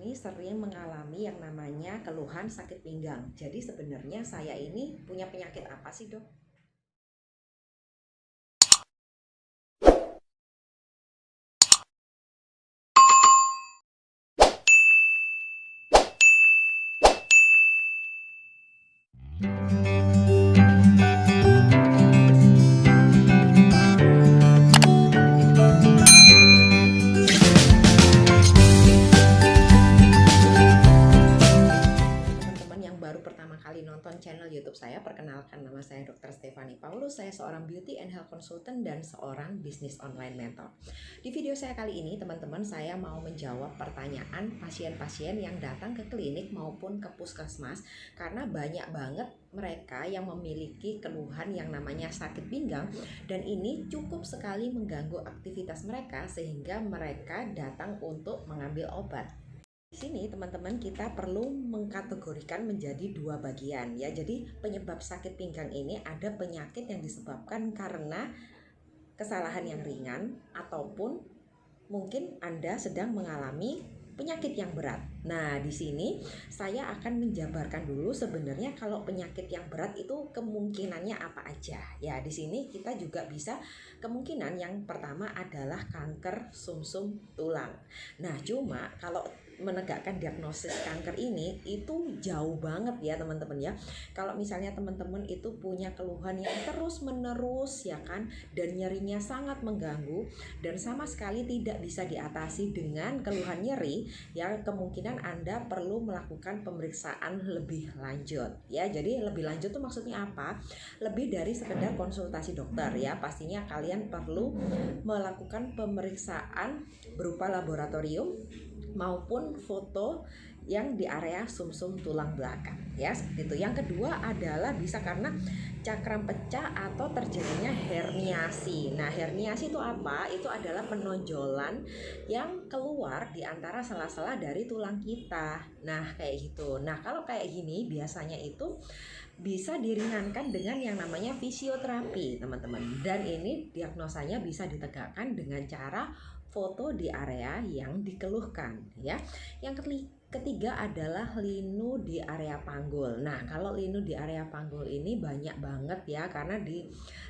ini sering mengalami yang namanya keluhan sakit pinggang. Jadi sebenarnya saya ini punya penyakit apa sih, Dok? Teman-teman yang baru pertama kali nonton channel YouTube saya, perkenalkan nama saya Dr. Stefani Paulus. Saya seorang beauty and health consultant dan seorang bisnis online mentor. Di video saya kali ini, teman-teman, saya mau menjawab pertanyaan pasien-pasien yang datang ke klinik maupun ke puskesmas karena banyak banget mereka yang memiliki keluhan yang namanya sakit pinggang dan ini cukup sekali mengganggu aktivitas mereka sehingga mereka datang untuk mengambil obat. Di sini teman-teman kita perlu mengkategorikan menjadi dua bagian ya. Jadi penyebab sakit pinggang ini ada penyakit yang disebabkan karena kesalahan yang ringan ataupun mungkin Anda sedang mengalami penyakit yang berat. Nah, di sini saya akan menjabarkan dulu sebenarnya kalau penyakit yang berat itu kemungkinannya apa aja. Ya, di sini kita juga bisa kemungkinan yang pertama adalah kanker sumsum tulang. Nah, cuma kalau menegakkan diagnosis kanker ini itu jauh banget ya teman-teman ya. Kalau misalnya teman-teman itu punya keluhan yang terus menerus ya kan, dan nyerinya sangat mengganggu dan sama sekali tidak bisa diatasi dengan keluhan nyeri, ya kemungkinan Anda perlu melakukan pemeriksaan lebih lanjut ya. Jadi lebih lanjut itu maksudnya apa? Lebih dari sekedar konsultasi dokter ya. Pastinya kalian perlu melakukan pemeriksaan berupa laboratorium maupun foto yang di area sumsum tulang belakang ya, seperti itu. Yang kedua adalah bisa karena cakram pecah atau terjadinya herniasi. Nah, herniasi itu apa? Itu adalah penonjolan yang keluar di antara sela-sela dari tulang kita. Nah, kayak gitu. Nah, kalau kayak gini biasanya itu bisa diringankan dengan yang namanya fisioterapi, teman-teman. Dan ini diagnosanya bisa ditegakkan dengan cara foto di area yang dikeluhkan ya. Yang ketiga adalah linu di area panggul. Nah, kalau linu di area panggul ini banyak banget ya, karena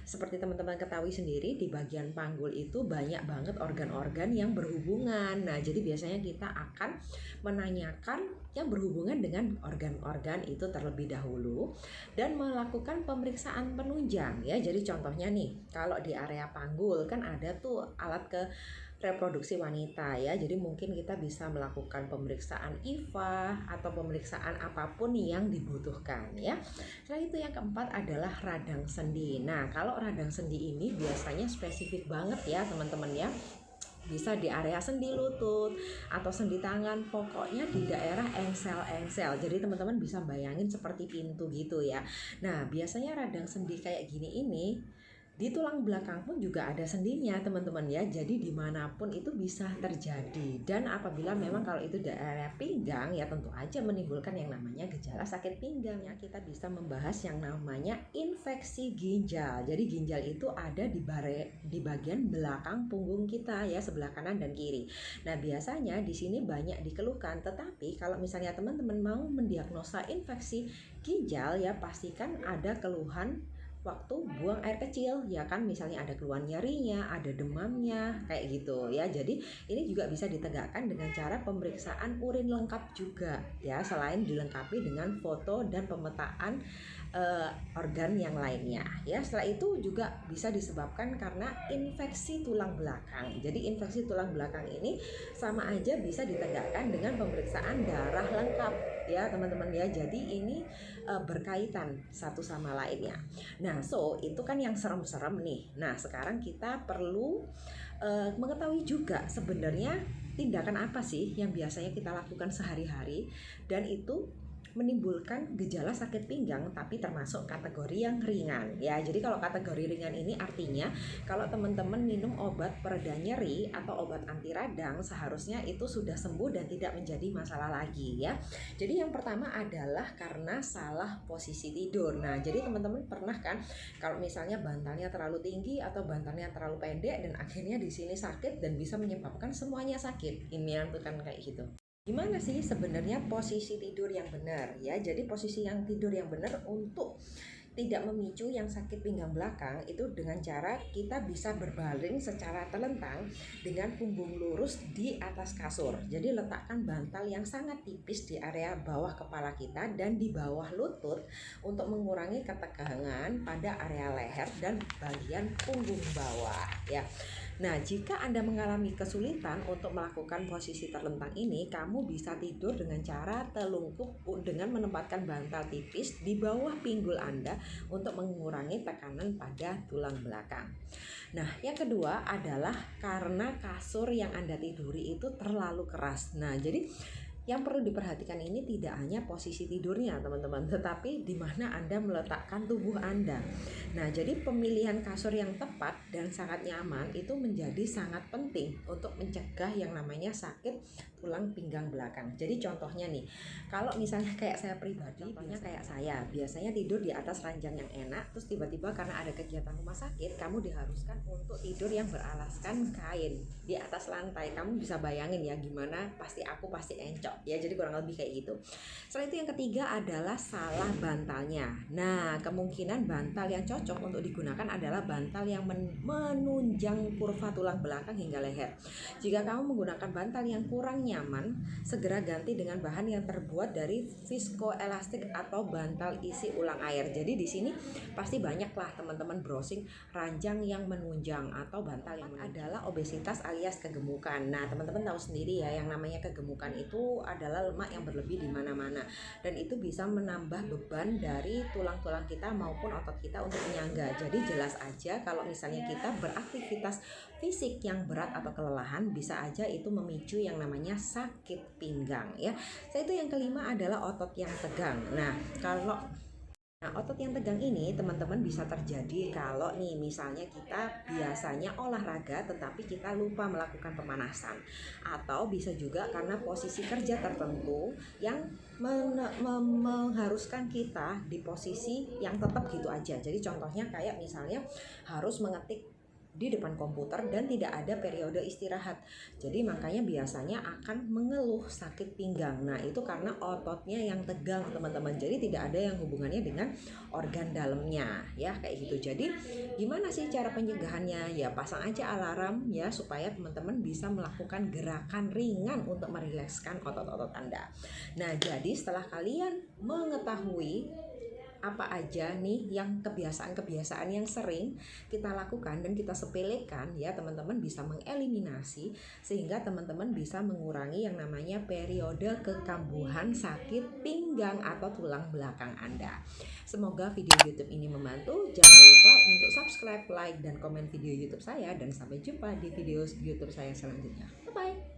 seperti teman-teman ketahui sendiri di bagian panggul itu banyak banget organ-organ yang berhubungan. Nah, jadi biasanya kita akan menanyakan yang berhubungan dengan organ-organ itu terlebih dahulu dan melakukan pemeriksaan penunjang ya. Jadi contohnya nih, kalau di area panggul kan ada tuh alat ke reproduksi wanita ya. Jadi mungkin kita bisa melakukan pemeriksaan IVA atau pemeriksaan apapun yang dibutuhkan ya. Selain itu yang keempat adalah radang sendi. Nah, kalau radang sendi ini biasanya spesifik banget ya teman-teman ya. Bisa di area sendi lutut atau sendi tangan, pokoknya di daerah engsel-engsel. Jadi teman-teman bisa bayangin seperti pintu gitu ya. Nah, biasanya radang sendi kayak gini ini di tulang belakang pun juga ada sendinya teman-teman ya. Jadi dimanapun itu bisa terjadi. Dan apabila memang kalau itu daerah pinggang ya tentu aja menimbulkan yang namanya gejala sakit pinggang ya. Kita bisa membahas yang namanya infeksi ginjal. Jadi ginjal itu ada di bagian belakang punggung kita ya, sebelah kanan dan kiri. Nah, biasanya di sini banyak dikeluhkan, tetapi kalau misalnya teman-teman mau mendiagnosa infeksi ginjal ya, pastikan ada keluhan waktu buang air kecil ya kan, misalnya ada keluhan nyerinya, ada demamnya kayak gitu ya. Jadi ini juga bisa ditegakkan dengan cara pemeriksaan urin lengkap juga ya, selain dilengkapi dengan foto dan pemetaan organ yang lainnya ya. Setelah itu juga bisa disebabkan karena infeksi tulang belakang. Jadi infeksi tulang belakang ini sama aja bisa ditegakkan dengan pemeriksaan darah lengkap ya teman-teman ya. Jadi ini berkaitan satu sama lainnya. Nah, itu kan yang serem-serem nih. Nah, sekarang kita perlu mengetahui juga sebenarnya tindakan apa sih yang biasanya kita lakukan sehari-hari dan itu menimbulkan gejala sakit pinggang tapi termasuk kategori yang ringan ya. Jadi kalau kategori ringan ini artinya kalau teman-teman minum obat pereda nyeri atau obat anti radang seharusnya itu sudah sembuh dan tidak menjadi masalah lagi ya. Jadi yang pertama adalah karena salah posisi tidur. Nah, jadi teman-teman pernah kan kalau misalnya bantalnya terlalu tinggi atau bantalnya terlalu pendek dan akhirnya di sini sakit dan bisa menyebabkan semuanya sakit. Ini yang kan kayak gitu. Gimana sih sebenarnya posisi tidur yang benar ya? Jadi posisi yang tidur yang benar untuk tidak memicu yang sakit pinggang belakang itu dengan cara kita bisa berbaring secara telentang dengan punggung lurus di atas kasur. Jadi letakkan bantal yang sangat tipis di area bawah kepala kita dan di bawah lutut untuk mengurangi ketegangan pada area leher dan bagian punggung bawah ya. Nah, jika Anda mengalami kesulitan untuk melakukan posisi terlentang ini, kamu bisa tidur dengan cara telungkup dengan menempatkan bantal tipis di bawah pinggul Anda untuk mengurangi tekanan pada tulang belakang. Nah, yang kedua adalah karena kasur yang Anda tiduri itu terlalu keras. Nah, jadi yang perlu diperhatikan ini tidak hanya posisi tidurnya teman-teman, tetapi di mana Anda meletakkan tubuh Anda. Nah, jadi pemilihan kasur yang tepat dan sangat nyaman itu menjadi sangat penting untuk mencegah yang namanya sakit tulang pinggang belakang. Jadi contohnya nih, kalau misalnya kayak saya pribadi, biasanya tidur di atas ranjang yang enak, terus tiba-tiba karena ada kegiatan rumah sakit, kamu diharuskan untuk tidur yang beralaskan kain di atas lantai. Kamu bisa bayangin ya gimana, pasti encok ya, jadi kurang lebih kayak gitu. Setelah itu yang ketiga adalah salah bantalnya. Nah, kemungkinan bantal yang cocok untuk digunakan adalah bantal yang menunjang kurva tulang belakang hingga leher. Jika kamu menggunakan bantal yang kurang nyaman, segera ganti dengan bahan yang terbuat dari viskoelastik atau bantal isi ulang air. Jadi di sini pasti banyaklah teman-teman browsing ranjang yang menunjang atau bantal yang adalah obesitas alias kegemukan. Nah, teman-teman tahu sendiri ya, yang namanya kegemukan itu adalah lemak yang berlebih di mana-mana dan itu bisa menambah beban dari tulang-tulang kita maupun otot kita untuk menyangga. Jadi jelas aja kalau misalnya kita beraktivitas fisik yang berat atau kelelahan, bisa aja itu memicu yang namanya sakit pinggang ya. Setelah itu yang kelima adalah otot yang tegang. Nah, otot yang tegang ini teman-teman bisa terjadi kalau nih misalnya kita biasanya olahraga tetapi kita lupa melakukan pemanasan, atau bisa juga karena posisi kerja tertentu yang mengharuskan kita di posisi yang tetap gitu aja. Jadi contohnya kayak misalnya harus mengetik di depan komputer dan tidak ada periode istirahat. Jadi makanya biasanya akan mengeluh sakit pinggang. Nah, itu karena ototnya yang tegang, teman-teman. Jadi tidak ada yang hubungannya dengan organ dalamnya, ya kayak gitu. Jadi gimana sih cara pencegahannya? Ya pasang aja alarm ya supaya teman-teman bisa melakukan gerakan ringan untuk merilekskan otot-otot Anda. Nah, jadi setelah kalian mengetahui apa aja nih yang kebiasaan-kebiasaan yang sering kita lakukan dan kita sepelekan ya, teman-teman bisa mengeliminasi sehingga teman-teman bisa mengurangi yang namanya periode kekambuhan sakit pinggang atau tulang belakang Anda. Semoga video YouTube ini membantu. Jangan lupa untuk subscribe, like, dan komen video YouTube saya, dan sampai jumpa di video YouTube saya selanjutnya. Bye-bye.